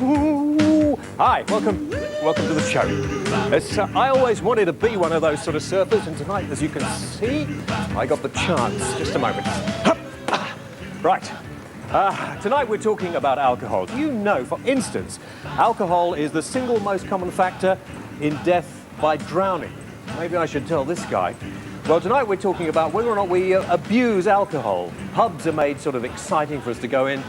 Hi, welcome to the show. I always wanted to be one of those sort of surfers, and tonight, as you can see, I got the chance. Just a moment. Right. Tonight we're talking about alcohol. Do you know, for instance, alcohol is the single most common factor in death by drowning? Maybe I should tell this guy. Well, tonight we're talking about whether or not we abuse alcohol. Pubs are made sort of exciting for us to go in,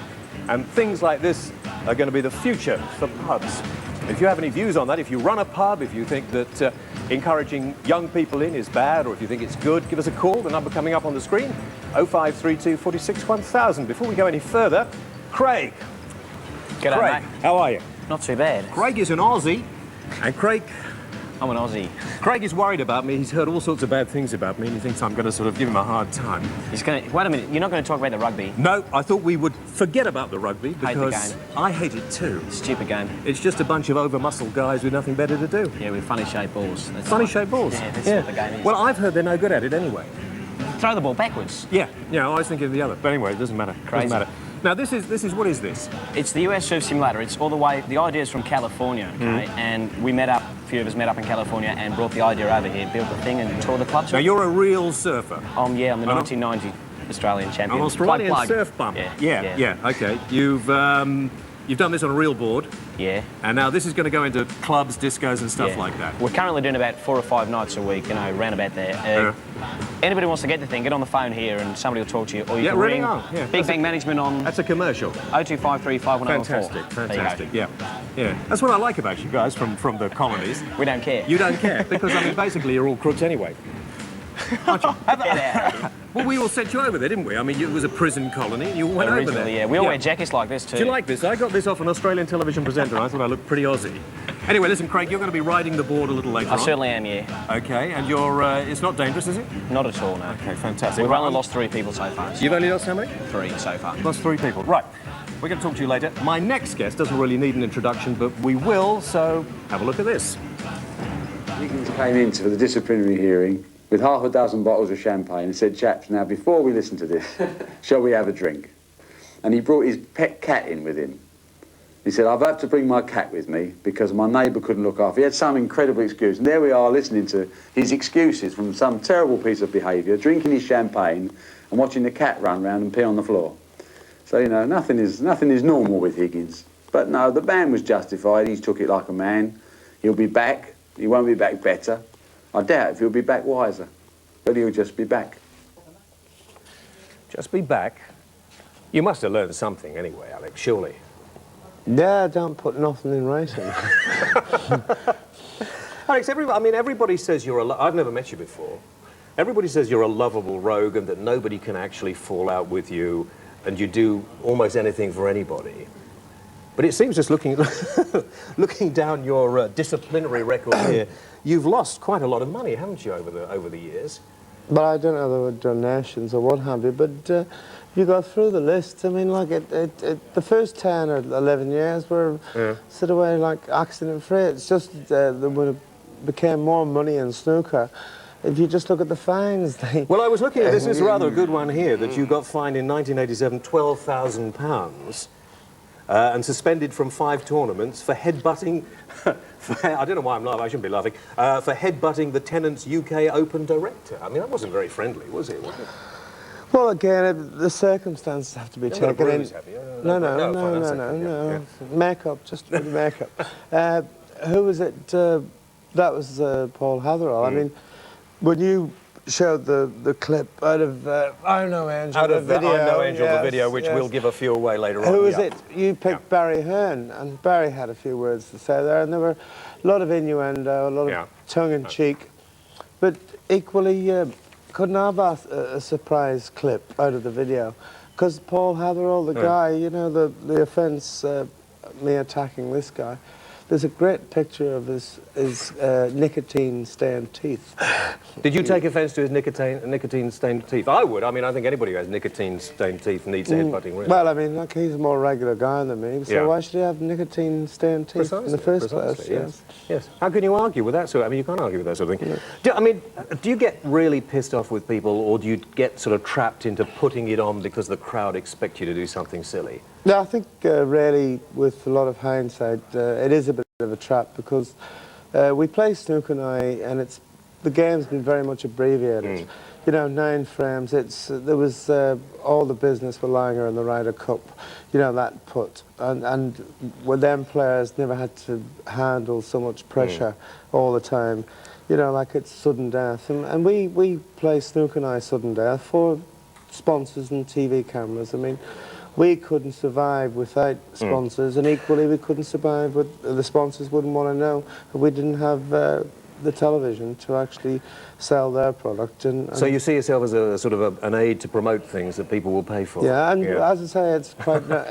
and things like this are going to be the future for pubs. If you have any views on that, if you run a pub, if you think that encouraging young people in is bad, or if you think it's good, give us a call. The number coming up on the screen, 0532 46 1000. Before we go any further, Craig. G'day, Craig, mate. how are you? Not too bad. Craig is an Aussie, and Craig... I'm an Aussie. Craig is worried about me. He's heard all sorts of bad things about me, and he thinks I'm going to sort of give him a hard time. He's going to... Wait a minute, you're not going to talk about the rugby? No, I thought we would forget about the rugby because Hate the game. I hate it too. Stupid game. It's just a bunch of over-muscled guys with nothing better to do. Yeah, with funny-shaped balls. That's Funny-shaped balls? Yeah, that's what the game is. Well, I've heard they're no good at it anyway. Throw the ball backwards. Yeah, I was thinking of the other. But anyway, it doesn't matter. Crazy. Doesn't matter. Now, what is this? It's the US Surf Simulator. It's all the way... The idea is from California, okay? And we met up, a few of us met up in California and brought the idea over here, built the thing and toured the club. Now, you're a real surfer. Yeah, I'm the 1990 Australian champion. An Australian Plug. surf bum. Yeah. Okay. You've done this on a reel board. Yeah. And now this is going to go into clubs, discos and stuff like that. We're currently doing about 4 or 5 nights a week, round about there. Anybody wants to get the thing, get on the phone here and somebody will talk to you. Or you can ring Big Bang Management on... That's a commercial. 0253 51014. Fantastic, yeah. That's what I like about you guys from the colonies. We don't care. You don't care, because, I mean, basically you're all crooks anyway. Aren't you? Well, we all sent you over there, didn't we? I mean, it was a prison colony. You went over there. Yeah. We all wear jackets like this too. Do you like this? I got this off an Australian television presenter. I thought I looked pretty Aussie. Anyway, listen, Craig, you're going to be riding the board a little later on. I certainly am, yeah. Okay, and you're... it's not dangerous, is it? Not at all, no. Okay, fantastic. We've only lost 3 people so far. You've only lost how many? 3 so far. Lost 3 people. Right. We're going to talk to you later. My next guest doesn't really need an introduction, but we will, so have a look at this. Higgins came into the disciplinary hearing with half a dozen bottles of champagne and said, chaps, now before we listen to this, shall we have a drink? And he brought his pet cat in with him. He said, I've had to bring my cat with me because my neighbour couldn't look after. He had some incredible excuse. And there we are listening to his excuses from some terrible piece of behaviour, drinking his champagne and watching the cat run round and pee on the floor. So, you know, nothing is normal with Higgins. But no, the man was justified. He took it like a man. He'll be back. He won't be back better. I doubt if he'll be back wiser, but he'll just be back. Just be back? You must have learned something anyway, Alex, surely. Yeah, don't put nothing in writing. Alex, everybody says you're I've never met you before. Everybody says you're a lovable rogue and that nobody can actually fall out with you and you do almost anything for anybody. But it seems just looking down your disciplinary record here, you've lost quite a lot of money, haven't you, over the years? But I don't know there were donations or what have you, but if you go through the list, I mean, like, the first 10 or 11 years were sort of way, like, accident-free. It's just that when it became more money in snooker, if you just look at the fines, they... Well, I was looking at this. This is rather a good one here, that you got fined in 1987 £12,000 and suspended from 5 tournaments for headbutting... I don't know why I'm laughing, I shouldn't be laughing. For headbutting the Tenants UK Open director. I mean, that wasn't very friendly, was it? Well, again, the circumstances have to be taken in. No. Makeup, just for the makeup. Who was it? That was Paul Hatherall. I mean, when you showed the clip out of I Know Angel, out of the video, I Know Angel, the video, which we'll give a few away later on. Who was it? You picked Barry Hearn, and Barry had a few words to say there, and there were a lot of innuendo, a lot of tongue-in-cheek, but equally couldn't have a surprise clip out of the video, because Paul Hatherall, the guy, you know, the offence, me attacking this guy. There's a great picture of his nicotine-stained teeth. Did you take offence to his nicotine-stained teeth? I would. I mean, I think anybody who has nicotine-stained teeth needs a headbutting, really. Well, I mean, like, he's a more regular guy than me, so why should he have nicotine-stained teeth in the first place? Yes. How can you argue with that sort of... I mean, you can't argue with that sort of thing. No. Do you get really pissed off with people, or do you get sort of trapped into putting it on because the crowd expect you to do something silly? Yeah, I think really, with a lot of hindsight, it is a bit of a trap because we play snooker now, and the game's been very much abbreviated. You know, 9 frames. There was all the business with Langer and the Ryder Cup. You know, that put, and with them players never had to handle so much pressure all the time. You know, like it's sudden death, and we play snooker now sudden death for sponsors and TV cameras. I mean, we couldn't survive without sponsors, and equally we couldn't survive with the sponsors wouldn't want to know if we didn't have the television to actually sell their product. And so you see yourself as a sort of an aid to promote things that people will pay for. Yeah, and as I say,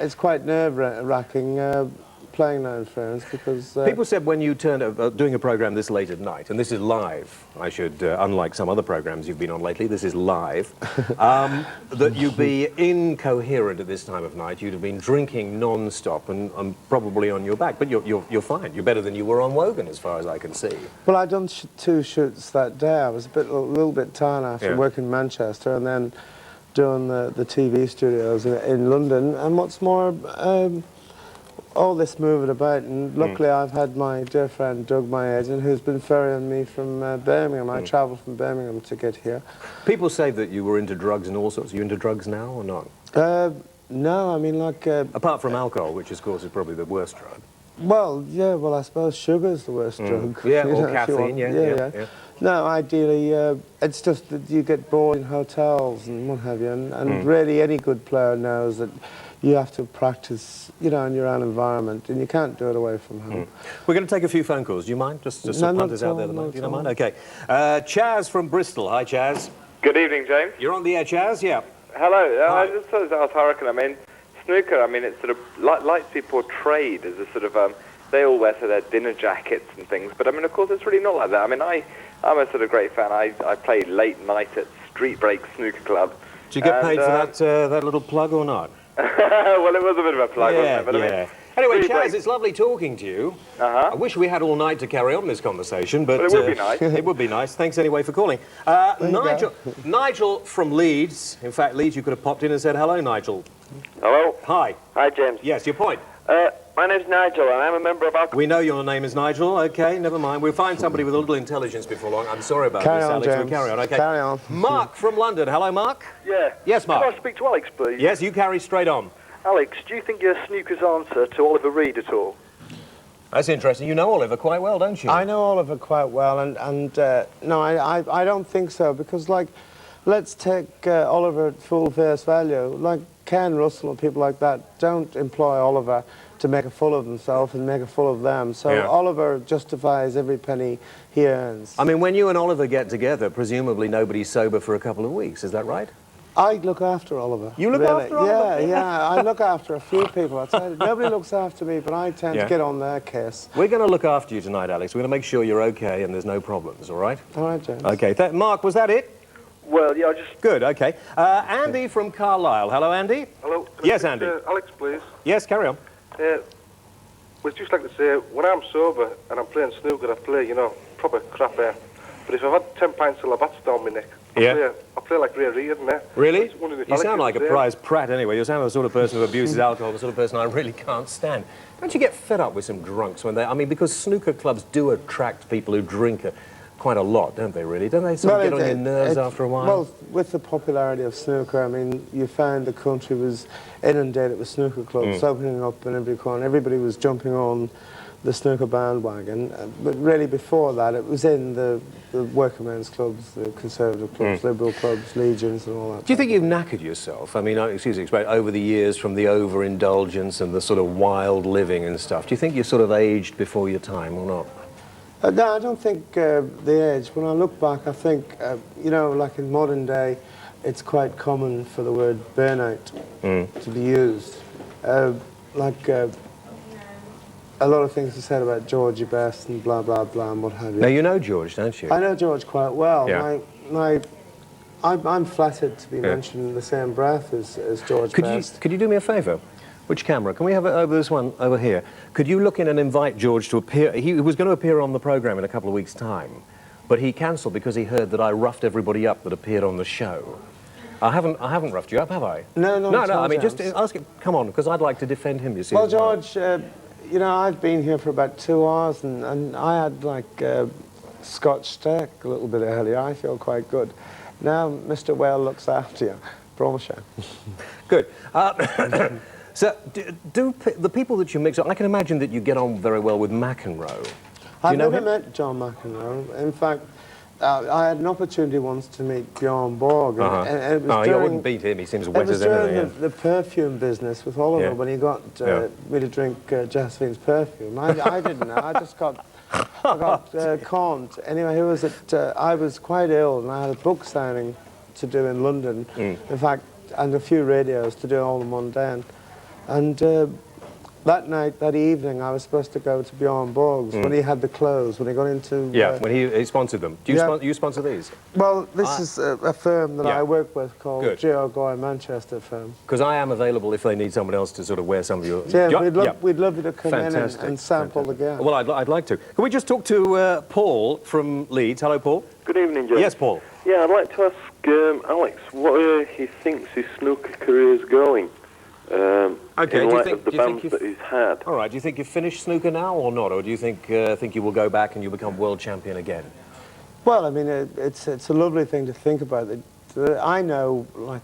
it's quite nerve-wracking playing 9 frames because people said when you turned up doing a program this late at night, and this is live. I should, unlike some other programs you've been on lately, this is live. That you'd be incoherent at this time of night. You'd have been drinking non-stop and probably on your back, but you're fine. You're better than you were on Wogan, as far as I can see. Well, I'd done 2 shoots that day. I was a little bit tired after working in Manchester and then doing the TV studios in London. And what's more, all this moving about, and luckily I've had my dear friend Doug, my agent, who's been ferrying me from Birmingham. I travelled from Birmingham to get here. People say that you were into drugs and all sorts. Are you into drugs now or not? No, I mean, like... apart from alcohol, which of course is probably the worst drug. Well, yeah, well, I suppose sugar's the worst drug. Yeah, or caffeine, yeah. No, ideally, it's just that you get bored in hotels and what have you, and really any good player knows that you have to practice, you know, in your own environment, and you can't do it away from home. We're going to take a few phone calls. Do you mind? Just to punt us out there. You don't mind? OK. Chaz from Bristol. Hi, Chaz. Good evening, James. You're on the air, Chaz? Yeah. Hello. Hi. I just thought I was reckon. I mean, snooker, I mean, it's sort of like to be portrayed as a sort of, they all wear their dinner jackets and things, but I mean, of course, it's really not like that. I mean, I'm a sort of great fan. I played late night at Street Break Snooker Club. Did you get paid for that little plug or not? Well, it was a bit of a plug, wasn't it? But I mean, anyway, Chaz, it's lovely talking to you. I wish we had all night to carry on this conversation, but it would be nice. It would be nice. Thanks anyway for calling. Nigel from Leeds. In fact, Leeds, you could have popped in and said hello, Nigel. Hello. Hi. Hi, James. Yes, your point. My name's Nigel, and I'm a member of our... We know your name is Nigel. OK, never mind. We'll find somebody with a little intelligence before long. I'm sorry about this, Alex. James. We'll carry on, OK? Carry on. Mark from London. Hello, Mark. Yeah. Yes, Mark. Can I speak to Alex, please? Yes, you carry straight on. Alex, do you think you're snooker's answer to Oliver Reed at all? That's interesting. You know Oliver quite well, don't you? I know Oliver quite well, and no, I don't think so, because, like, let's take Oliver at full face value. Like, Ken Russell and people like that don't employ Oliver to make a fool of himself and make a fool of them. So Oliver justifies every penny he earns. I mean, when you and Oliver get together, presumably nobody's sober for a couple of weeks. Is that right? I look after Oliver. You look after Oliver? Yeah, I look after a few people. I tell you, nobody looks after me, but I tend to get on their case. We're going to look after you tonight, Alex. We're going to make sure you're OK and there's no problems, all right? All right, James. OK. Mark, was that it? Well, yeah, I just... Good, OK. Andy from Carlisle. Hello, Andy. Hello. Yes, Andy. Alex, please. Yes, carry on. Well, just like to say, when I'm sober and I'm playing snooker, I play, you know, proper crap air. But if I've had 10 pints of Labatt's down my neck, I play like Ray Reardon there. Really? You sound like a prize Pratt anyway. You sound the sort of person who abuses alcohol, the sort of person I really can't stand. Don't you get fed up with some drunks when they... I mean, because snooker clubs do attract people who drink quite a lot, don't they, really? Don't they sort of get on your nerves after a while? Well, with the popularity of snooker, I mean, you found the country was inundated with snooker clubs opening up in every corner. Everybody was jumping on the snooker bandwagon. But really, before that, it was in the working men's clubs, the conservative clubs, liberal clubs, legions and all that. Do you think you've knackered yourself? I mean, excuse the expression, over the years from the overindulgence and the sort of wild living and stuff. Do you think you're sort of aged before your time or not? No, I don't think the age. When I look back, I think, you know, like in modern day, it's quite common for the word burnout to be used. A lot of things are said about Georgie Best and blah, blah, blah, and what have you. Now, you know George, don't you? I know George quite well. Yeah. I'm flattered to be mentioned in the same breath as George Best. Could you do me a favour? Which camera? Can we have it over this one over here? Could you look in and invite George to appear? He was going to appear on the programme in a couple of weeks' time, but he cancelled because he heard that I roughed everybody up that appeared on the show. I haven't roughed you up, have I? No. No. I mean, just ask him. Come on, because I'd like to defend him. You see. Well, George, you know, I've been here for about 2 hours, and I had like Scotch steak a little bit earlier. I feel quite good. Now, Mr. Whale looks after you. Promise you. Good. So, do the people that you mix up, I can imagine that you get on very well with McEnroe. I've never met John McEnroe. In fact, I had an opportunity once to meet Bjorn Borg. And it was I wouldn't beat him. He seems wet as anything. It was during the perfume business with Oliver when he got me to drink Josephine's perfume. I didn't know. I just got conned. Anyway, I was quite ill, and I had a book signing to do in London. In fact, and a few radios to do all the mundane. And that night, that evening, I was supposed to go to Bjorn Borg's when he had the clothes, when he got into... when he sponsored them. Do you sponsor these? Well, this is a firm that I work with called G.O. Goy Manchester firm. Because I am available if they need someone else to sort of wear some of your... Yeah, we'd love you to come in and sample the gown. Well, I'd like to. Can we just talk to Paul from Leeds? Hello, Paul. Good evening, John. Yes, Paul. Yeah, I'd like to ask Alex what he thinks his snooker career is going. Okay, in light of the bands that he's had. All right, do you think you've finished snooker now or not? Or do you think you will go back and you'll become world champion again? Well, I mean, it's a lovely thing to think about. I know, like,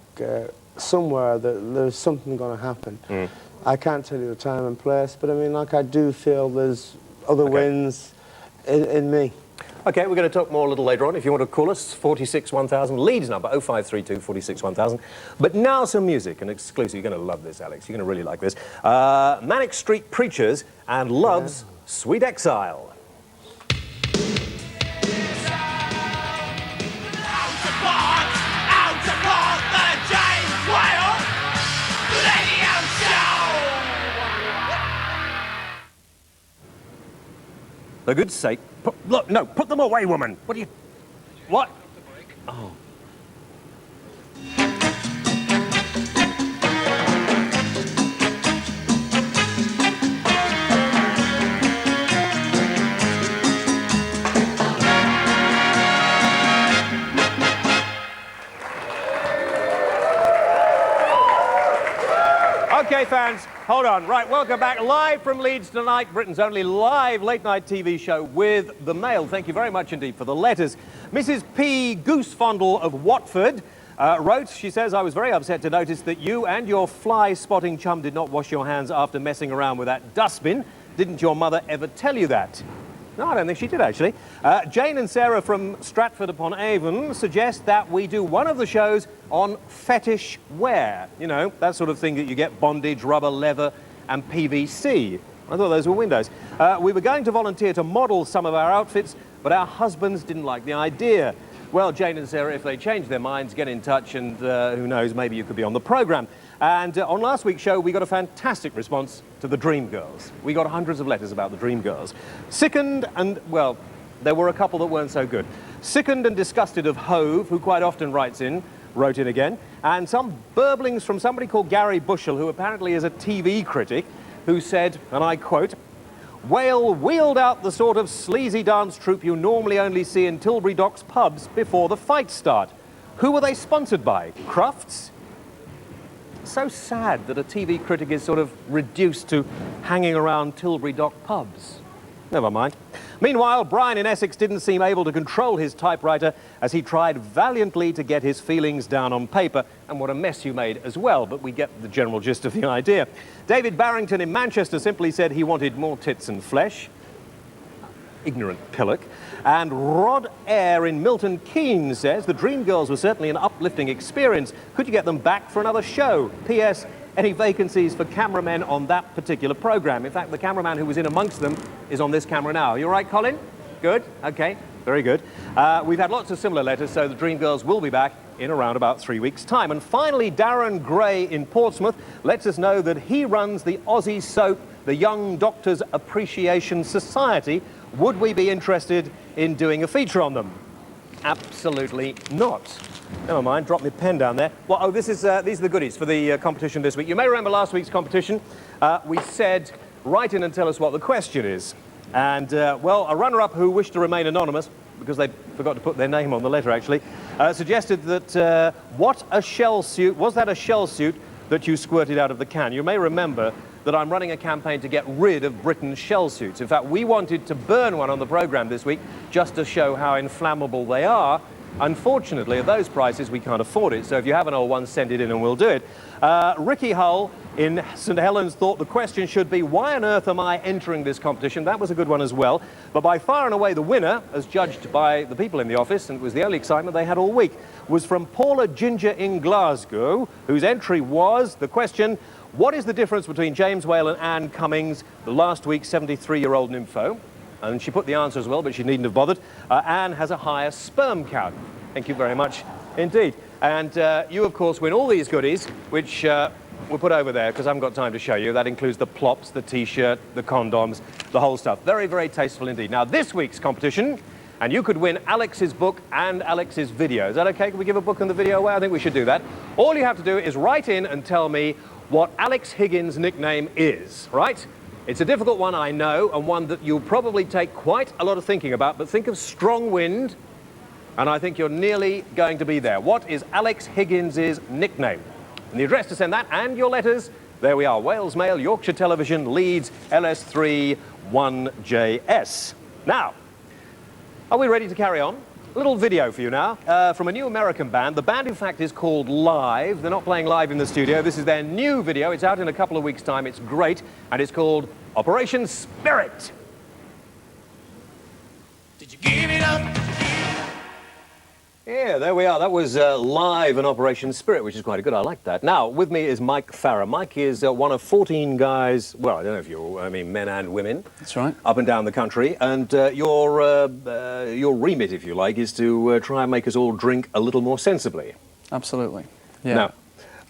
somewhere that there's something going to happen. I can't tell you the time and place, but I mean, like, I do feel there's other wins in me. Okay, we're going to talk more a little later on. If you want to call us, 46 1000, Leeds number 0532 46 1000. But now some music, an exclusive. You're going to love this, Alex. You're going to really like this. Manic Street Preachers and Love's Sweet Exile. For goodn's sake, look, no, put them away, woman. What do you... What? Oh. Okay, fans, hold on. Right, welcome back. Live from Leeds tonight, Britain's only live late-night TV show with the Mail. Thank you very much indeed for the letters. Mrs. P. Goosefondle of Watford wrote, she says, I was very upset to notice that you and your fly-spotting chum did not wash your hands after messing around with that dustbin. Didn't your mother ever tell you that? No, I don't think she did, actually. Jane and Sarah from Stratford-upon-Avon suggest that we do one of the shows on fetish wear. You know, that sort of thing that you get bondage, rubber, leather and PVC. I thought those were windows. We were going to volunteer to model some of our outfits, but our husbands didn't like the idea. Well, Jane and Sarah, if they change their minds, get in touch and who knows, maybe you could be on the programme. And on last week's show, we got a fantastic response to the Dream Girls. We got hundreds of letters about the Dream Girls. Sickened and, well, there were a couple that weren't so good. Sickened and disgusted of Hove, who quite often wrote in again, and some burblings from somebody called Gary Bushell, who apparently is a TV critic, who said, and I quote, Whale wheeled out the sort of sleazy dance troupe you normally only see in Tilbury Docks pubs before the fights start. Who were they sponsored by? Crufts? So sad that a TV critic is sort of reduced to hanging around Tilbury Dock pubs. Never mind. Meanwhile, Brian in Essex didn't seem able to control his typewriter as he tried valiantly to get his feelings down on paper, and what a mess you made as well, but we get the general gist of the idea. David Barrington in Manchester simply said he wanted more tits and flesh. Ignorant pillock. And Rod Eyre in Milton Keynes says the Dream Girls were certainly an uplifting experience. Could you get them back for another show? P.S. Any vacancies for cameramen on that particular programme? In fact, the cameraman who was in amongst them is on this camera now. You all right, Colin? Good? Okay, very good. We've had lots of similar letters, so the Dream Girls will be back in around about 3 weeks' time. And finally, Darren Gray in Portsmouth lets us know that he runs the Aussie soap, the Young Doctors Appreciation Society. Would we be interested in doing a feature on them? Absolutely not. Never mind, drop my pen down there. Well, oh, these are the goodies for the competition this week. You may remember last week's competition. We said, write in and tell us what the question is. And, well, a runner-up who wished to remain anonymous because they forgot to put their name on the letter actually, suggested that what a shell suit, was that a shell suit that you squirted out of the can? You may remember that I'm running a campaign to get rid of Britain's shell suits. In fact, we wanted to burn one on the programme this week just to show how inflammable they are. Unfortunately, at those prices, we can't afford it. So if you have an old one, send it in and we'll do it. Ricky Hull in St Helens thought the question should be, why on earth am I entering this competition? That was a good one as well. But by far and away the winner, as judged by the people in the office, and it was the only excitement they had all week, was from Paula Ginger in Glasgow, whose entry was the question, what is the difference between James Whale and Anne Cummings, the last week's 73-year-old nympho? And she put the answer as well, but she needn't have bothered. Anne has a higher sperm count. Thank you very much indeed. And you, of course, win all these goodies, which we'll put over there because I haven't got time to show you. That includes the plops, the T-shirt, the condoms, the whole stuff. Very, very tasteful indeed. Now, this week's competition, and you could win Alex's book and Alex's video. Is that okay? Can we give a book and the video away? I think we should do that. All you have to do is write in and tell me what Alex Higgins' nickname is, right? It's a difficult one, I know, and one that you'll probably take quite a lot of thinking about, but think of strong wind, and I think you're nearly going to be there. What is Alex Higgins' nickname? And the address to send that and your letters, there we are, Wales Mail, Yorkshire Television, Leeds, LS3 1JS. Now, are we ready to carry on? A little video for you now from a new American band. The band, in fact, is called Live. They're not playing live in the studio. This is their new video. It's out in a couple of weeks' time. It's great, and it's called Operation Spirit. Did you give it up? Yeah, there we are. That was Live and Operation Spirit, which is quite good. I like that. Now, with me is Mike Farrer. Mike is one of 14 guys, well, I don't know if you're, I mean, men and women. That's right. Up and down the country. And your remit, if you like, is to try and make us all drink a little more sensibly. Absolutely. Yeah. Now,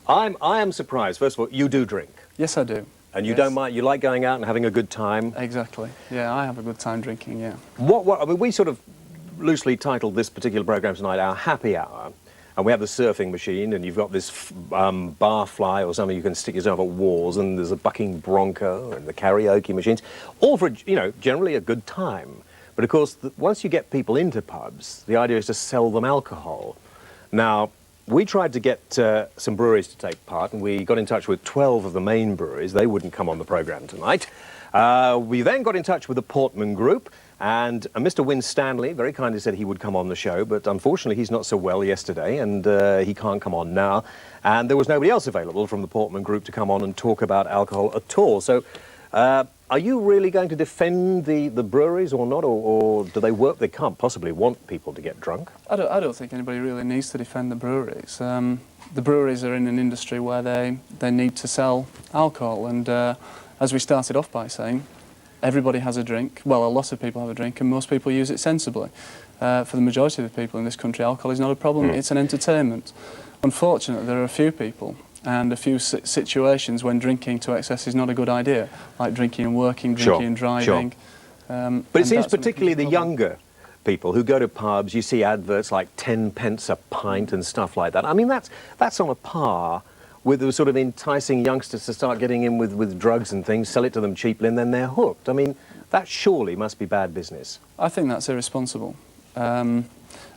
I am surprised. First of all, you do drink. Yes, I do. And you don't mind, you like going out and having a good time? Exactly. Yeah, I have a good time drinking, yeah. I mean, we sort of loosely titled this particular programme tonight our Happy Hour, and we have the surfing machine, and you've got this bar fly or something you can stick yourself at walls, and there's a bucking bronco and the karaoke machines, all for, you know, generally a good time. But of course, once you get people into pubs, the idea is to sell them alcohol. Now, we tried to get some breweries to take part, and we got in touch with 12 of the main breweries. They wouldn't come on the programme tonight. We then got in touch with the Portman Group, and Mr. Wyn Stanley very kindly said he would come on the show, but unfortunately he's not so well yesterday, and he can't come on now. And there was nobody else available from the Portman Group to come on and talk about alcohol at all. So are you really going to defend the breweries or not, or do they work? They can't possibly want people to get drunk. I don't think anybody really needs to defend the breweries. The breweries are in an industry where they need to sell alcohol, and as we started off by saying, everybody has a drink. Well, a lot of people have a drink, and most people use it sensibly. For the majority of the people in this country, alcohol is not a problem. It's an entertainment. Unfortunately, there are a few people and a few situations when drinking to excess is not a good idea, like drinking and working, drinking and driving. But it seems particularly the younger people who go to pubs, you see adverts like 10 pence a pint and stuff like that. I mean, that's on a par with the sort of enticing youngsters to start getting in with drugs and things, sell it to them cheaply, and then they're hooked. I mean, that surely must be bad business. I think that's irresponsible.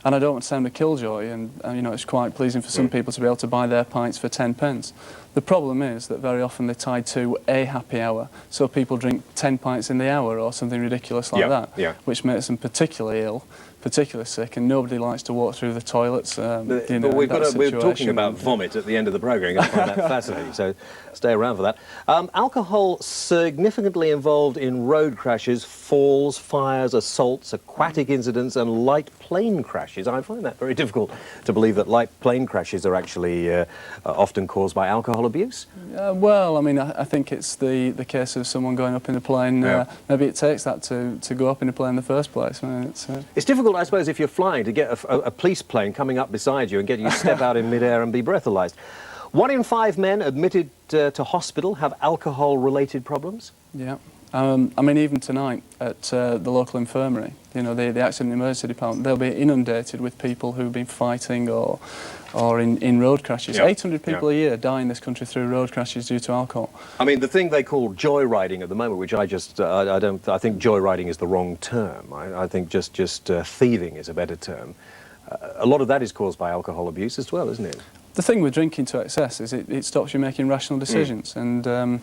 And I don't want to sound a killjoy, and you know, it's quite pleasing for some people to be able to buy their pints for 10 pence. The problem is that very often they're tied to a happy hour, so people drink 10 pints in the hour or something ridiculous like that, which makes them particularly ill, particularly sick, and nobody likes to walk through the toilets. You know, we're talking about vomit at the end of the programme. I find that fascinating, so stay around for that. Alcohol significantly involved in road crashes, falls, fires, assaults, aquatic incidents and light plane crashes. I find that very difficult to believe that light plane crashes are actually often caused by alcohol abuse. Well, I mean, I think it's the case of someone going up in a plane. Maybe it takes that to go up in a plane in the first place. I mean, it's difficult, I suppose, if you're flying to get a police plane coming up beside you and get you to step out in midair and be breathalyzed. 1 in 5 men admitted to hospital have alcohol-related problems. Yeah. I mean, even tonight at the local infirmary, you know, the accident emergency department, they'll be inundated with people who've been fighting or in road crashes. Yeah. 800 people a year die in this country through road crashes due to alcohol. I mean, the thing they call joyriding at the moment, which I think joyriding is the wrong term. I think just thieving is a better term. A lot of that is caused by alcohol abuse as well, isn't it? The thing with drinking to excess is it stops you making rational decisions, and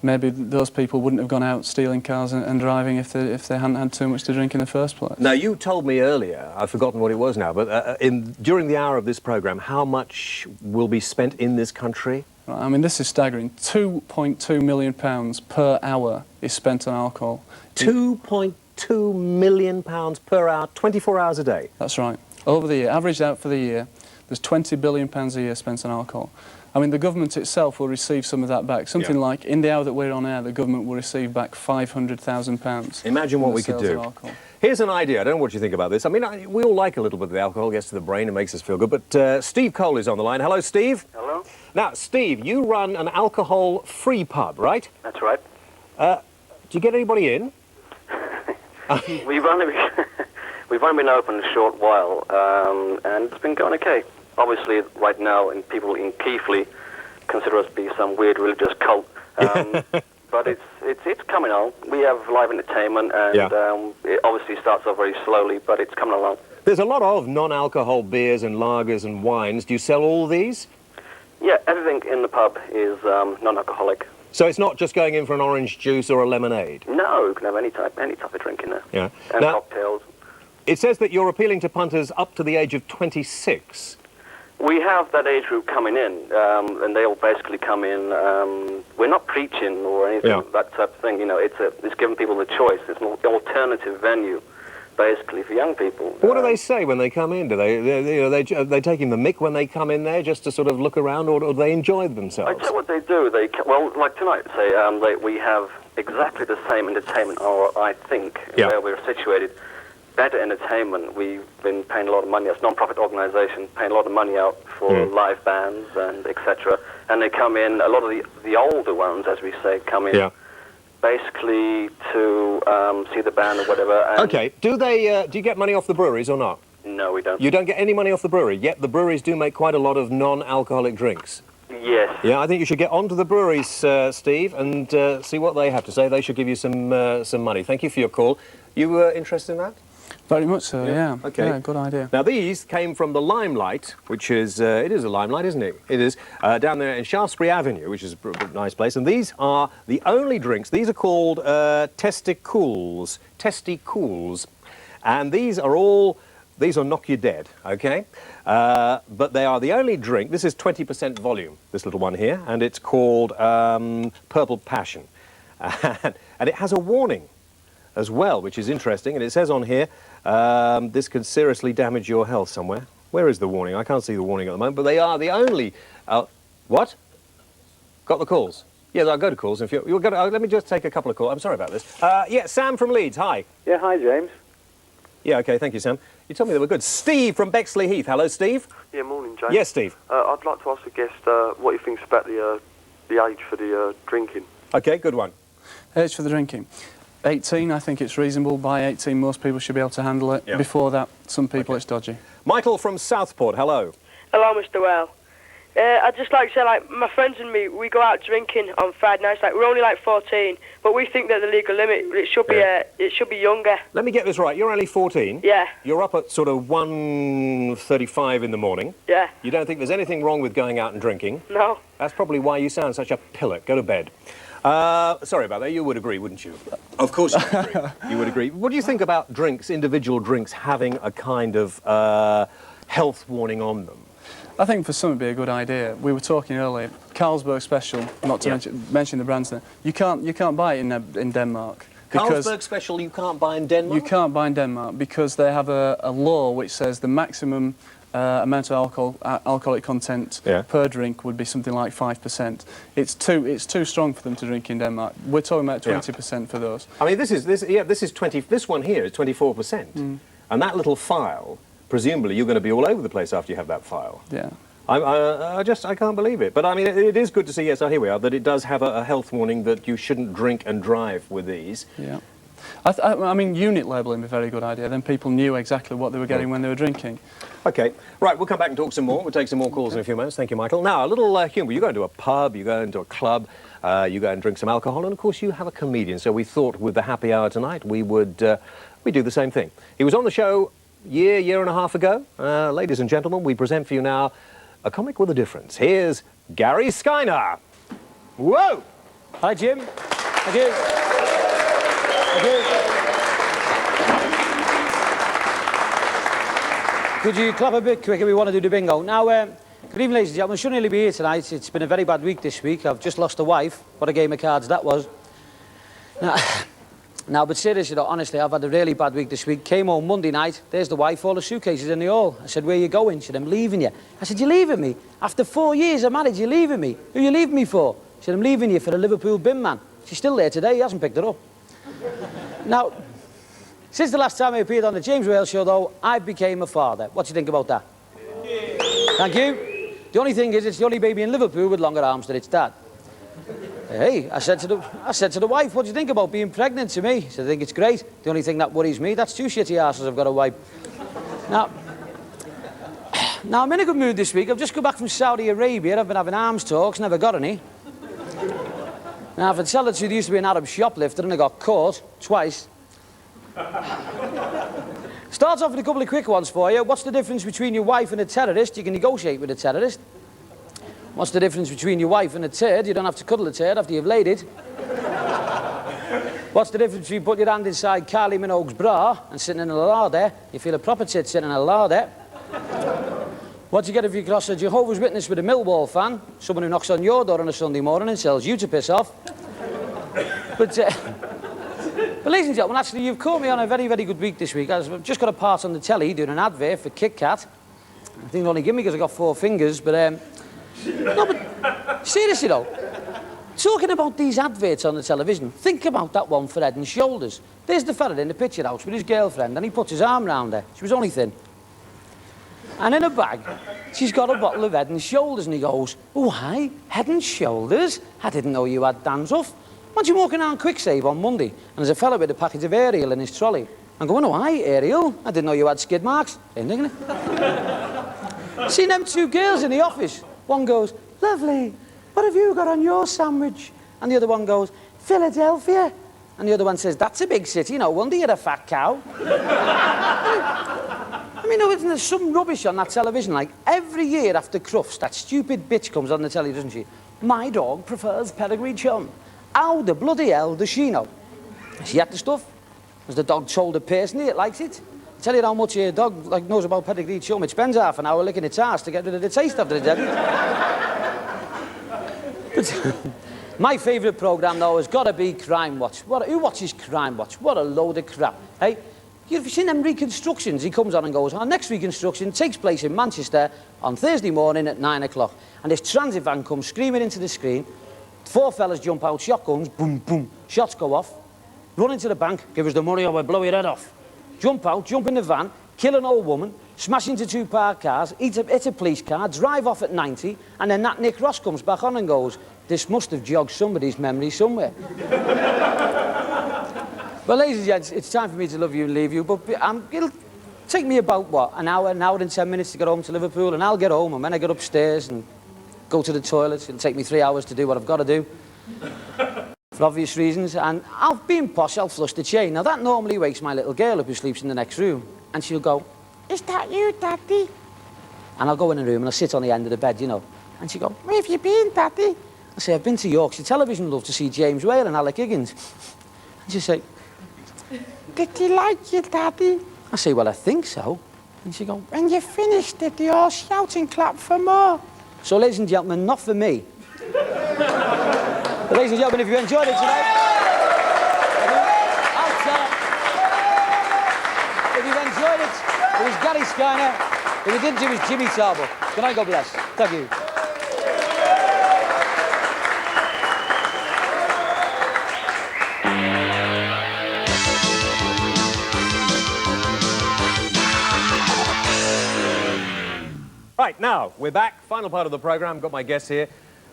maybe those people wouldn't have gone out stealing cars and driving if they hadn't had too much to drink in the first place. Now, you told me earlier, I've forgotten what it was now, but during the hour of this programme, how much will be spent in this country? I mean, this is staggering. £2.2 million per hour is spent on alcohol. £2.2 million per hour, 24 hours a day? That's right. Over the year, averaged out for the year, there's £20 billion a year spent on alcohol. I mean, the government itself will receive some of that back. Something like, in the hour that we're on air, the government will receive back £500,000. Imagine what we could do. Here's an idea. I don't know what you think about this. I mean, we all like a little bit of the alcohol, gets to the brain and makes us feel good. But Steve Cole is on the line. Hello, Steve. Hello. Now, Steve, you run an alcohol-free pub, right? That's right. Do you get anybody in? We've only been open a short while, and it's been going okay. Obviously, right now, and people in Keighley consider us to be some weird religious cult. But it's coming on. We have live entertainment, and it obviously starts off very slowly, but it's coming along. There's a lot of non-alcohol beers and lagers and wines. Do you sell all these? Yeah, everything in the pub is non-alcoholic. So it's not just going in for an orange juice or a lemonade? No, you can have any type of drink in there. Yeah. And now, cocktails. It says that you're appealing to punters up to the age of 26. We have that age group coming in, and they all basically come in. We're not preaching or anything, that type of thing. You know, it's giving people the choice. It's an alternative venue, basically, for young people. What do they say when they come in? Do they taking the mick when they come in there just to sort of look around, or do they enjoy themselves? I tell you what they do. Well, like tonight, say we have exactly the same entertainment, or I think, where we're situated. Better entertainment. We've been paying a lot of money as a non-profit organisation, paying a lot of money out for live bands and etc. And they come in. A lot of the older ones, as we say, come in basically to see the band or whatever. And okay. Do you get money off the breweries or not? No, we don't. You don't get any money off the brewery. Yet the breweries do make quite a lot of non-alcoholic drinks. Yes. Yeah, I think you should get onto the breweries, Steve, and see what they have to say. They should give you some money. Thank you for your call. You interested in that? Very much so, yeah. Okay. Yeah, good idea. Now, these came from the Limelight, which is, it is a Limelight, isn't it? It is, down there in Shaftesbury Avenue, which is a nice place. And these are the only drinks. These are called Testicools. And these are knock you dead, okay? But they are the only drink. This is 20% volume, this little one here, and it's called Purple Passion. And it has a warning as well, which is interesting, and it says on here, this could seriously damage your health somewhere. Where is the warning? I can't see the warning at the moment, but they are the only... what? Got the calls? Yeah, I'll go to calls. If you're going to, let me just take a couple of calls. I'm sorry about this. Yeah, Sam from Leeds, hi. Yeah, hi, James. Yeah, OK, thank you, Sam. You told me they were good. Steve from Bexley Heath. Hello, Steve. Yeah, morning, James. Yes, Steve. I'd like to ask the guest what he thinks about the age for the drinking. OK, good one. Age for the drinking. 18, I think it's reasonable. By 18, most people should be able to handle it. Yeah. Before that, some people it's dodgy. Michael from Southport, hello. Hello, Mr. Well. I'd just like to say, like, my friends and me, we go out drinking on Friday nights. Like, we're only like 14, but we think that the legal limit it should be younger. Let me get this right. You're only 14. Yeah. You're up at sort of 1:35 in the morning. Yeah. You don't think there's anything wrong with going out and drinking? No. That's probably why you sound such a pillock. Go to bed. Sorry about that. You would agree, wouldn't you? Of course you would agree. You would agree. What do you think about drinks, individual drinks, having a kind of health warning on them? I think for some it'd be a good idea. We were talking earlier, Carlsberg Special, not to mention the brands there. You can't buy it in Denmark. Carlsberg Special you can't buy in Denmark? You can't buy in Denmark because they have a law which says the maximum amount of alcoholic content per drink would be something like 5%. It's too strong for them to drink in Denmark. We're talking about 20% for those. I mean, this is 20. This one here is 24%, and that little file. Presumably, you're going to be all over the place after you have that file. Yeah. I can't believe it. But I mean, it is good to see, yes, here we are, that it does have a health warning that you shouldn't drink and drive with these. Yeah. I mean, unit labelling is a very good idea. Then people knew exactly what they were getting when they were drinking. OK. Right, we'll come back and talk some more. We'll take some more calls in a few minutes. Thank you, Michael. Now, a little humour. You go into a pub, you go into a club, you go and drink some alcohol, and, of course, you have a comedian. So we thought with the happy hour tonight, we would we do the same thing. He was on the show year and a half ago. Ladies and gentlemen, we present for you now a comic with a difference. Here's Gary Skyner. Whoa! Hi, Jim. Thank you. Thank you. Could you clap a bit quicker? We want to do the bingo. Now, good evening, ladies and gentlemen. I shouldn't really be here tonight. It's been a very bad week this week. I've just lost a wife. What a game of cards that was. Now, but seriously, honestly, I've had a really bad week this week. Came home Monday night, there's the wife, all the suitcases in the hall. I said, where are you going? She said, I'm leaving you. I said, you're leaving me? After 4 years of marriage, you're leaving me? Who are you leaving me for? She said, I'm leaving you for the Liverpool bin man. She's still there today, he hasn't picked her up. Now, since the last time I appeared on the James Whale show, though, I became a father. What do you think about that? Thank you. The only thing is, it's the only baby in Liverpool with longer arms than its dad. Hey, I said to the wife, what do you think about being pregnant to me? She said, I think it's great. The only thing that worries me, that's two shitty arses I've got to wipe. Now, I'm in a good mood this week. I've just come back from Saudi Arabia. I've been having arms talks, never got any. Now, if I tell the truth, I used to be an Arab shoplifter and I got caught twice. Starts off with a couple of quick ones for you. What's the difference between your wife and a terrorist? You can negotiate with a terrorist. What's the difference between your wife and a turd? You don't have to cuddle a turd after you've laid it. What's the difference between putting your hand inside Kylie Minogue's bra and sitting in a larder? You feel a proper tit sitting in a larder. What do you get if you cross a Jehovah's Witness with a Millwall fan? Someone who knocks on your door on a Sunday morning and tells you to piss off. But ladies and gentlemen, actually, you've caught me on a very, very good week this week. I've just got a part on the telly doing an advert for Kit Kat. I think they only give me because I got 4 fingers, but no, but seriously though, talking about these adverts on the television, think about that one for Head and Shoulders. There's the fella in the picture house with his girlfriend and he puts his arm round her. She was only thin. And in a bag, she's got a bottle of Head and Shoulders and he goes, oh, hi, Head and Shoulders? I didn't know you had dandruff. Imagine walking around Quick Save on Monday and there's a fella with a package of Ariel in his trolley. I'm going, oh, hi, Ariel. I didn't know you had skid marks. Ain't thinking it. Seen them 2 girls in the office. One goes, lovely, what have you got on your sandwich? And the other one goes, Philadelphia. And the other one says, that's a big city, no wonder you're a fat cow. I mean, isn't there some rubbish on that television? Like, every year after Crufts, that stupid bitch comes on the telly, doesn't she? My dog prefers pedigree chum. How the bloody hell does she know? She had the stuff. Has the dog told her personally it likes it? Tell you how much your dog knows about pedigree chum. It spends half an hour licking its ass to get rid of the taste after it's eaten. My favourite programme, though, has got to be Crime Watch. Who watches Crime Watch? What a load of crap. Hey, you've seen them reconstructions. He comes on and goes, our next reconstruction takes place in Manchester on Thursday morning at 9 o'clock. And this transit van comes screaming into the screen. 4 fellas jump out, shotguns, boom, boom. Shots go off. Run into the bank, give us the money or we'll blow your head off. Jump out, jump in the van, kill an old woman, smash into 2 parked cars, hit a police car, drive off at 90, and then that Nick Ross comes back on and goes, this must have jogged somebody's memory somewhere. Well, ladies and gents, it's time for me to love you and leave you, but it'll take me about, what, an hour and 10 minutes to get home to Liverpool, and I'll get home, and when I get upstairs and go to the toilet, it'll take me 3 hours to do what I've got to do. For obvious reasons, and being posh, I'll flush the chain. Now, that normally wakes my little girl up who sleeps in the next room, and she'll go, is that you, Daddy? And I'll go in the room and I'll sit on the end of the bed, you know, and she'll go, where have you been, Daddy? I say, I've been to Yorkshire Television, love, to see James Whale and Alex Higgins. And she'll say, did he like you, Daddy? I say, well, I think so. And she'll go, when you finished, did they all shout and clap for more? So, ladies and gentlemen, not for me. But ladies and gentlemen, if you enjoyed it tonight, if you've enjoyed it, it was Gary Skyner. If you didn't, it was Jimmy Tarbuck. Good night, God bless. Thank you. Right, now, we're back. Final part of the programme. Got my guests here.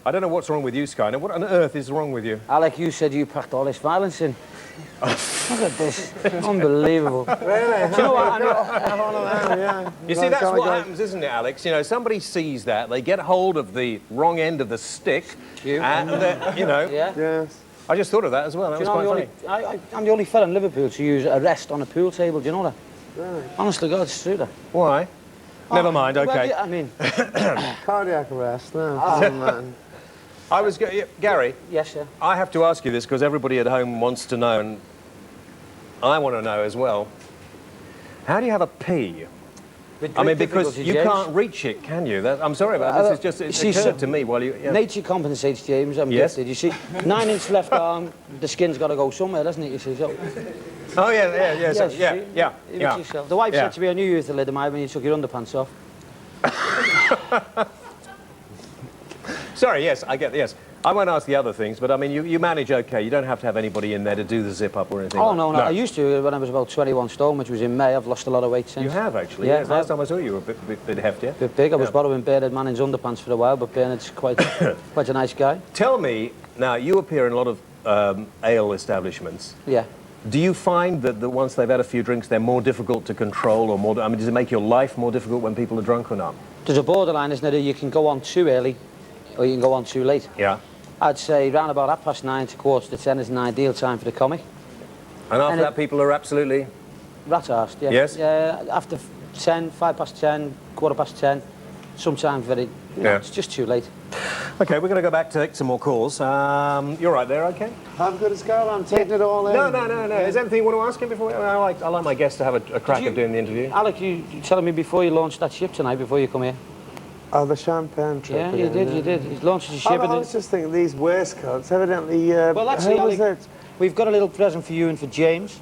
I don't know what's wrong with you, Skyner. What on earth is wrong with you? Alec, you said you packed all this violence in. Look at this. Unbelievable. Really? Do you know what? You see, that's what happens, isn't it, Alex? You know, somebody sees that, they get hold of the wrong end of the stick, and, you know... Yeah. Yes. I just thought of that as well. That was quite funny. I'm the only fella in Liverpool to use a rest on a pool table. Do you know that? Really? Honestly, God, it's true that. Why? Never mind, well, OK. yeah, I mean... Cardiac arrest, no. Oh, man. I was... Gary? Yes, sir. I have to ask you this because everybody at home wants to know, and I want to know as well. How do you have a pee? I mean, because you can't reach it, can you? I'm sorry about this. It's just it occurred to me while you... Yeah. Nature compensates, James. I'm gifted. You see, 9-inch left arm, the skin's got to go somewhere, doesn't it, you see? So... Oh, yeah. Yourself. The wife said to me, I knew you used the thalidomide when you took your underpants off. Sorry, yes, I get yes. I won't ask the other things, but I mean, you manage okay. You don't have to have anybody in there to do the zip-up or anything. Oh, no. I used to when I was about 21 stone, which was in May. I've lost a lot of weight since. You have, actually? Yeah. Yes. Last time I saw you, you were a bit heftier. A bit big. I was borrowing Bernard Manning's underpants for a while, but Bernard's quite a nice guy. Tell me, now, you appear in a lot of ale establishments. Yeah. Do you find that once they've had a few drinks, they're more difficult to control, or more... I mean, does it make your life more difficult when people are drunk or not? There's a borderline, isn't there? You can go on too early, or you can go on too late. Yeah. I'd say round about 9:30 to 9:45 is an ideal time for the comic. And after that, people are absolutely... Rat-arsed, yeah. Yes? Yeah, after 10, 10:05, 10:15, sometimes very... It's just too late. OK, we're going to go back to take some more calls. You're right there, OK? I'm good as gold. I'm taking it all in. No. Is there anything you want to ask him before? I like my guests to have a crack of doing the interview. Alec, you telling me before you launched that ship tonight, before you come here? Oh, the champagne trip. Yeah, you did. He's launched his ship. I was just thinking, these waistcoats, evidently... well, actually, Alec, we've got a little present for you and for James.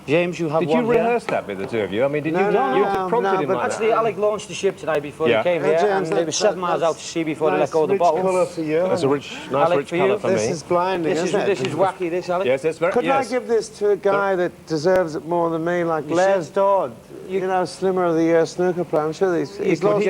James, you have Did one you rehearse that with the two of you? I mean, did you prompted him like actually, that? Alec launched the ship tonight before he came here, and they were 7 miles out to sea before they let go of the bottles. Colour for you. That's a nice rich colour for me. This is blinding, isn't it? This is wacky, this, Alec. Yes, it's very... Couldn't I give this to a guy that deserves it more than me, like Les Dodd? You know, Slimmer of the Year snooker player. I'm sure he's lost...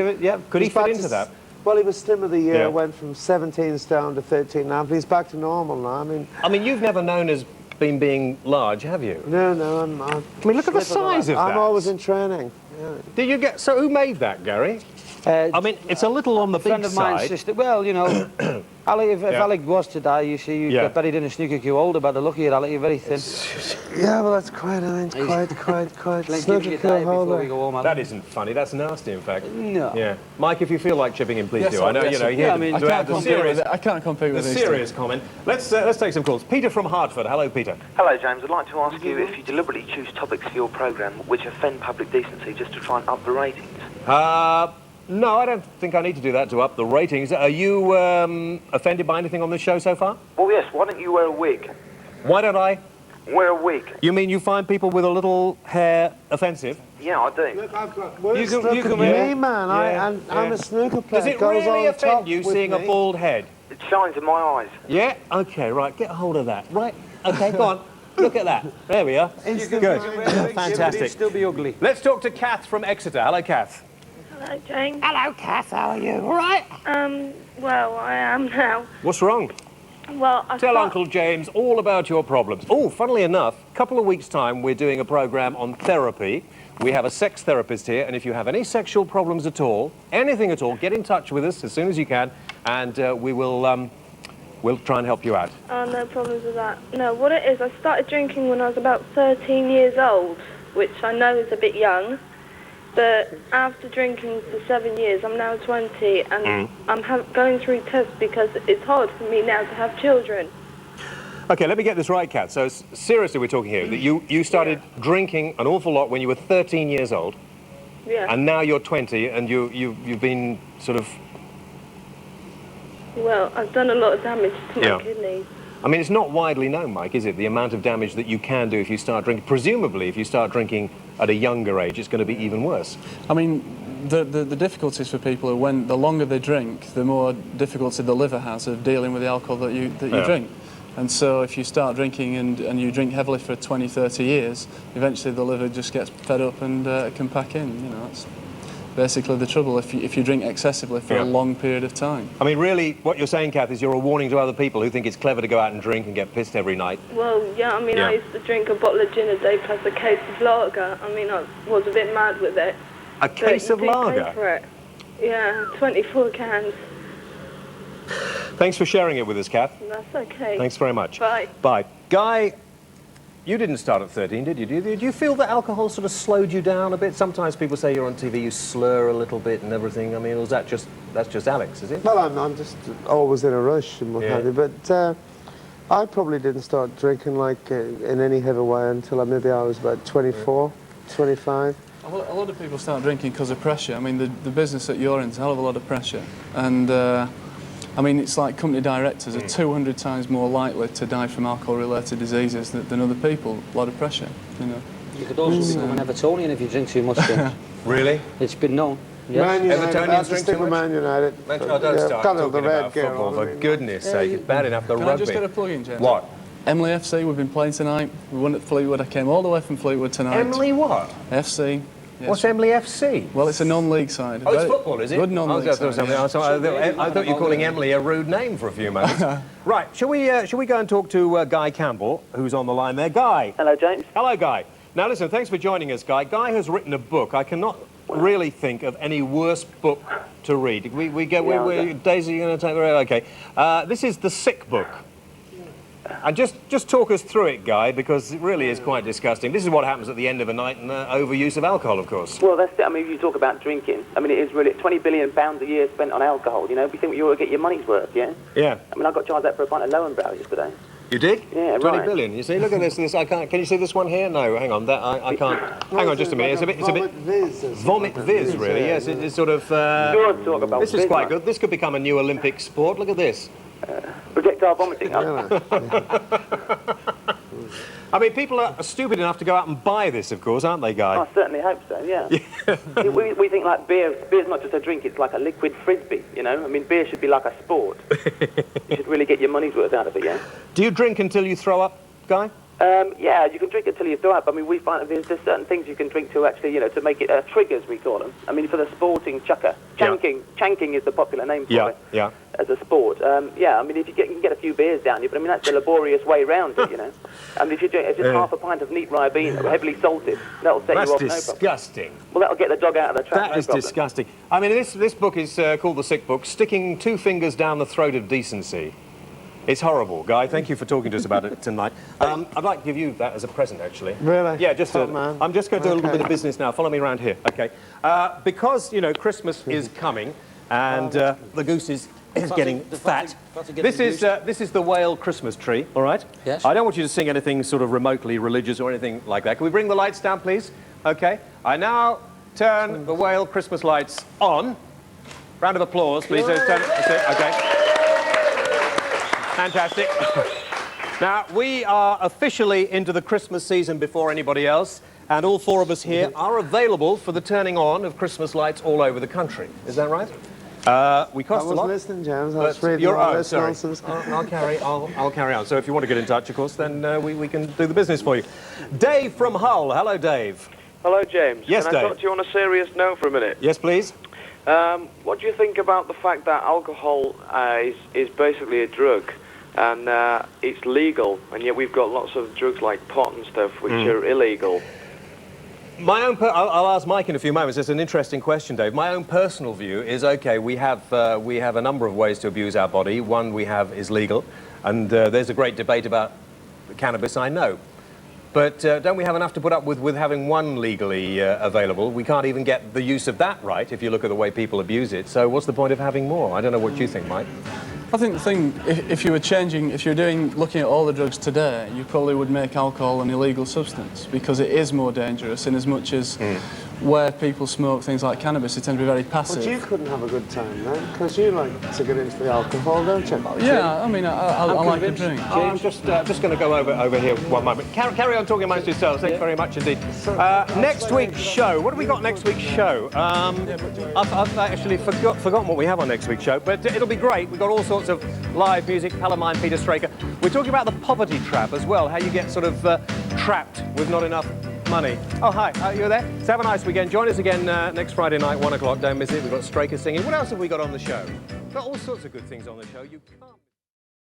Could he fit into that? Well, he was Slimmer of the Year, went from 17 stone to 13 now, but he's back to normal now. I mean, you've never known as being large, have you? No, I mean, look at the size of that. I'm always in training. Yeah. Did you get... So who made that, Gary? I mean, it's a little on the big side. A friend of mine's sister. Well, you know, Alec, if Alec was to die, you see, you'd get buried in a snooker queue older, by the look of it, Alec, you're very thin. Yeah, well, that's quite snooker queue holder. That isn't funny. That's nasty, in fact. No. Yeah. Mike, if you feel like chipping in, please do. I know, you know, I can't compete with this. Serious comment. Let's take some calls. Peter from Hartford. Hello, Peter. Hello, James. I'd like to ask you if you deliberately choose topics for your programme which offend public decency just to try and up the ratings. No, I don't think I need to do that to up the ratings. Are you offended by anything on this show so far? Well, yes. Why don't you wear a wig? Why don't I? Wear a wig. You mean you find people with a little hair offensive? Yeah, I do. Look, I've got worse you can me, man. I'm a snooker player. Does it really offend you seeing a bald head? It shines in my eyes. Yeah? OK, right. Get a hold of that. Right. OK, go on. Look at that. There we are. Good. Fantastic. You'd still be ugly. Let's talk to Kath from Exeter. Hello, Kath. Hello, James. Hello, Kath. How are you? All right? Well, I am now. What's wrong? Well, Tell Uncle James all about your problems. Oh, funnily enough, a couple of weeks' time, we're doing a programme on therapy. We have a sex therapist here, and if you have any sexual problems at all, anything at all, get in touch with us as soon as you can, and we will we'll try and help you out. No problems with that. No, what it is, I started drinking when I was about 13 years old, which I know is a bit young. But after drinking for 7 years, I'm now 20, and I'm going through tests because it's hard for me now to have children. OK, let me get this right, Kat. So, seriously, we're talking here that you started drinking an awful lot when you were 13 years old. Yeah. And now you're 20, and you've been sort of... Well, I've done a lot of damage to my kidneys. I mean, it's not widely known, Mike, is it, the amount of damage that you can do if you start drinking? Presumably, if you start drinking at a younger age, it's going to be even worse. I mean, the difficulties for people are when the longer they drink, the more difficulty the liver has of dealing with the alcohol that you drink. And so if you start drinking and you drink heavily for 20, 30 years, eventually the liver just gets fed up and can pack in, you know. basically the trouble if you drink excessively for a long period of time. I mean, really, what you're saying, Kath, is you're a warning to other people who think it's clever to go out and drink and get pissed every night. Well, yeah, I mean, I used to drink a bottle of gin a day plus a case of lager. I mean, I was a bit mad with it. A case of lager? Pay for it. Yeah, 24 cans. Thanks for sharing it with us, Kath. That's okay. Thanks very much. Bye. Bye. Guy, you didn't start at 13, did you? Did you feel that alcohol sort of slowed you down a bit? Sometimes people say you're on TV, you slur a little bit and everything. I mean, was that that's just Alex, is it? Well, I'm just always in a rush and what have you, but I probably didn't start drinking like in any heavy way until maybe I was about 24, 25. A lot of people start drinking because of pressure. I mean, the business that you're in is a hell of a lot of pressure. And, I mean, it's like company directors are 200 times more likely to die from alcohol-related diseases than other people. A lot of pressure, you know. You could also become an Evertonian if you drink too much. Really? It's been known. Yes. Man United, Evertonians drink too much? Man United. Oh, don't start talking about football, for goodness sake. It's bad enough, the rugby. Can I just get a plug in, James? What? Emily FC, we've been playing tonight. We won at Fleetwood. I came all the way from Fleetwood tonight. Emily what? FC. Yes. What's Emily FC? Well, it's a non-league side. Oh, it's football, is it? Good non-league side. I thought you were calling Emily a rude name for a few moments. Right, shall we go and talk to Guy Campbell, who's on the line there? Guy. Hello, James. Hello, Guy. Now, listen, thanks for joining us, Guy. Guy has written a book. I cannot really think of any worse book to read. Daisy, you're going to take the... OK. This is The Sick Book. And just talk us through it, Guy, because it really is quite disgusting. This is what happens at the end of a night and overuse of alcohol, of course. Well, that's it. I mean, if you talk about drinking, I mean, it is really £20 billion a year spent on alcohol, you know. We think you ought to get your money's worth, yeah? Yeah. I mean, I got charged that for a pint of Lowenbrow yesterday. You did? Yeah, 20 right. billion. You see, look at this. I can't. Can you see this one here? No, hang on. That I can't. Hang on, just a minute. It's a bit. Vomit viz, really. Yes, it's sort of. Good talk about this is quite good. This could become a new Olympic sport. Look at this. Projectile vomiting. I mean, people are stupid enough to go out and buy this, of course, aren't they, Guy? I certainly hope so, yeah. we think like beer's not just a drink, it's like a liquid frisbee, you know? I mean, beer should be like a sport. You should really get your money's worth out of it, yeah? Do you drink until you throw up, Guy? Yeah, you can drink it till you throw up. I mean, we find that there's certain things you can drink to actually, you know, to make it triggers, we call them. I mean, for the sporting chucker. Chanking is the popular name for it. Yeah. As a sport. Yeah, I mean, if you can get a few beers down you, but I mean, that's the laborious way round it, you know. I mean, if you drink just half a pint of neat Ribena, heavily salted, that'll set you off. That's disgusting. Well, that'll get the dog out of the trap. That is disgusting. I mean, this book is called The Sick Book, Sticking Two Fingers Down the Throat of Decency. It's horrible, Guy. Thank you for talking to us about it tonight. I'd like to give you that as a present, actually. Really? Yeah, I'm just going to do a little bit of business now. Follow me around here, OK? Because, you know, Christmas is coming and the goose is getting fat. This is the Whale Christmas tree, all right? Yes. I don't want you to sing anything sort of remotely religious or anything like that. Can we bring the lights down, please? OK. I now turn the Whale Christmas lights on. Round of applause, please. Turn it. That's it. OK. Fantastic. Now, we are officially into the Christmas season before anybody else, and all four of us here are available for the turning on of Christmas lights all over the country. Is that right? We cost a lot. I wasn't listening, James. I was reading you're all on, this sorry. nonsense. I'll carry on. So if you want to get in touch, of course, then we can do the business for you. Dave from Hull. Hello, Dave. Hello, James. Yes, Can Dave. I talk to you on a serious note for a minute? Yes, please. What do you think about the fact that alcohol is basically a drug? And it's legal, and yet we've got lots of drugs like pot and stuff which are illegal. I'll ask Mike in a few moments. It's an interesting question, Dave. My own personal view is, OK, we have a number of ways to abuse our body. One we have is legal, and there's a great debate about cannabis, I know. But don't we have enough to put up with having one legally available? We can't even get the use of that right if you look at the way people abuse it. So what's the point of having more? I don't know what you think, Mike. I think the thing, if you were looking at all the drugs today, you probably would make alcohol an illegal substance because it is more dangerous in as much as where people smoke things like cannabis, they tend to be very passive. But you couldn't have a good time then, because you like to get into the alcohol, don't you? Yeah, I mean, I like the drink. I'm just going to go over here one moment. Carry on talking amongst yourselves. Thank you very much indeed. Next week's show. What have we got next week's show? I've actually forgotten what we have on next week's show, but it'll be great. We've got all sorts of live music. Palomine, Peter Straker. We're talking about the poverty trap as well, how you get sort of trapped with not enough money. Oh, hi, you're there? So have a nice weekend. Join us again next Friday night, 1 o'clock. Don't miss it. We've got Straker singing. What else have we got on the show? We've got all sorts of good things on the show. You can't...